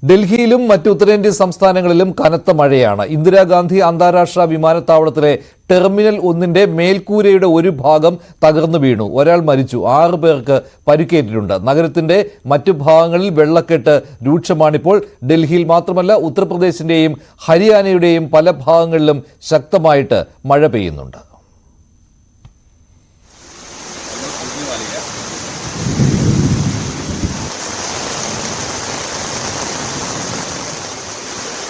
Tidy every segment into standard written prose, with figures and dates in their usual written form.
ഡൽഹിയിലും മറ്റ് ഉത്തരേന്ത്യൻ സംസ്ഥാനങ്ങളിലും കനത്ത മഴയാണ്. ഇന്ദിരാഗാന്ധി അന്താരാഷ്ട്ര വിമാനത്താവളത്തിലെ ടെർമിനൽ 1-ന്റെ മേൽക്കൂരയുടെ ഒരു ഭാഗം തകർന്നു വീണു. ഒരാൾ മരിച്ചു, 6 പേർക്ക് പരിക്കേറ്റിട്ടുണ്ട്. നഗരത്തിന്റെ മറ്റു ഭാഗങ്ങളിൽ വെള്ളക്കെട്ട് രൂക്ഷമാണിപ്പോൾ. ഡൽഹിയിൽ മാത്രമല്ല, ഉത്തർപ്രദേശിന്റെയും ഹരിയാനയുടെയും പല ഭാഗങ്ങളിലും ശക്തമായിട്ട് മഴ പെയ്യുന്നുണ്ട്.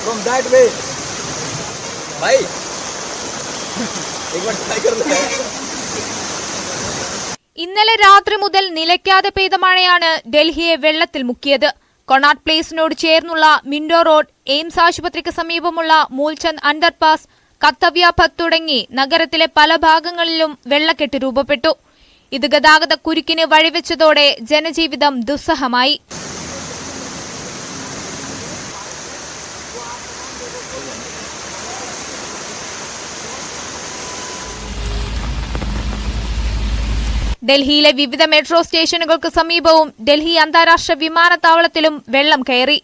From that way, भाई एक बार ट्राई कर लो. ഇന്നലെ രാത്രി മുതൽ നിലയ്ക്കാതെ പെയ്ത മഴയാണ് ഡൽഹിയെ വെള്ളത്തിൽ മുക്കിയത്. കൊണാട്ട് പ്ലേസിനോട് ചേർന്നുള്ള മിൻഡോ റോഡ്, എയിംസ് ആശുപത്രിക്ക് സമീപമുള്ള മൂൽചന്ദ് അണ്ടർപാസ്, കത്തവ്യ പത്ത് തുടങ്ങി നഗരത്തിലെ പല ഭാഗങ്ങളിലും വെള്ളക്കെട്ട് രൂപപ്പെട്ടു. ഇത് ഗതാഗത കുരുക്കിന് വഴിവെച്ചതോടെ ജനജീവിതം ദുസ്സഹമായി. ഡൽഹിയിലെ വിവിധ മെട്രോ സ്റ്റേഷനുകൾക്ക് സമീപവും ഡൽഹി അന്താരാഷ്ട്ര വിമാനത്താവളത്തിലും വെള്ളം കയറി.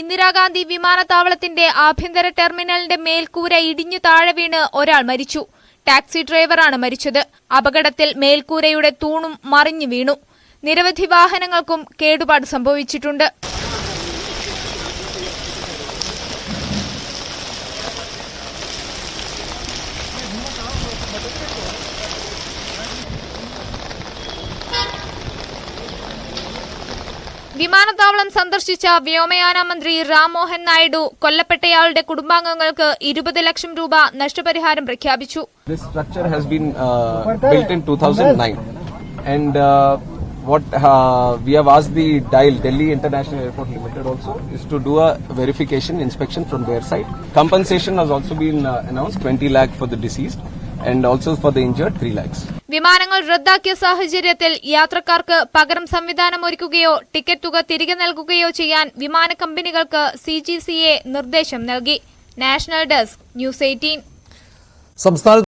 ഇന്ദിരാഗാന്ധി വിമാനത്താവളത്തിന്റെ ആഭ്യന്തര ടെർമിനലിന്റെ മേൽക്കൂര ഇടിഞ്ഞു താഴെ വീണ് ഒരാൾ മരിച്ചു. ടാക്സി ഡ്രൈവറാണ് മരിച്ചത്. അപകടത്തിൽ മേൽക്കൂരയുടെ തൂണും മറിഞ്ഞു വീണു. നിരവധി വാഹനങ്ങൾക്കും കേടുപാട് സംഭവിച്ചിട്ടുണ്ട്. വിമാനത്താവളം സന്ദർശിച്ച വ്യോമയാന മന്ത്രി റാം മോഹൻ നായിഡു കൊല്ലപ്പെട്ടയാളുടെ കുടുംബാംഗങ്ങൾക്ക് 20 ലക്ഷം രൂപ നഷ്ടപരിഹാരം പ്രഖ്യാപിച്ചു. This structure has been built in 2009 and what we have asked the DIAL, Delhi International Airport Limited also, is to do a verification inspection from their side. Compensation has also been announced, 20 lakh for the deceased and also for the injured 3 lakhs. വിമാനങ്ങൾ റദ്ദാക്കിയ സാഹചര്യത്തിൽ യാത്രക്കാർക്ക് പകരം സംവിധാനം ഒരുക്കുകയോ ticket തുക തിരികെ നൽകുകയോ ചെയ്യാൻ വിമാന കമ്പനികൾക്ക് CGCA നിർദ്ദേശം നൽകി. National desk, news 18.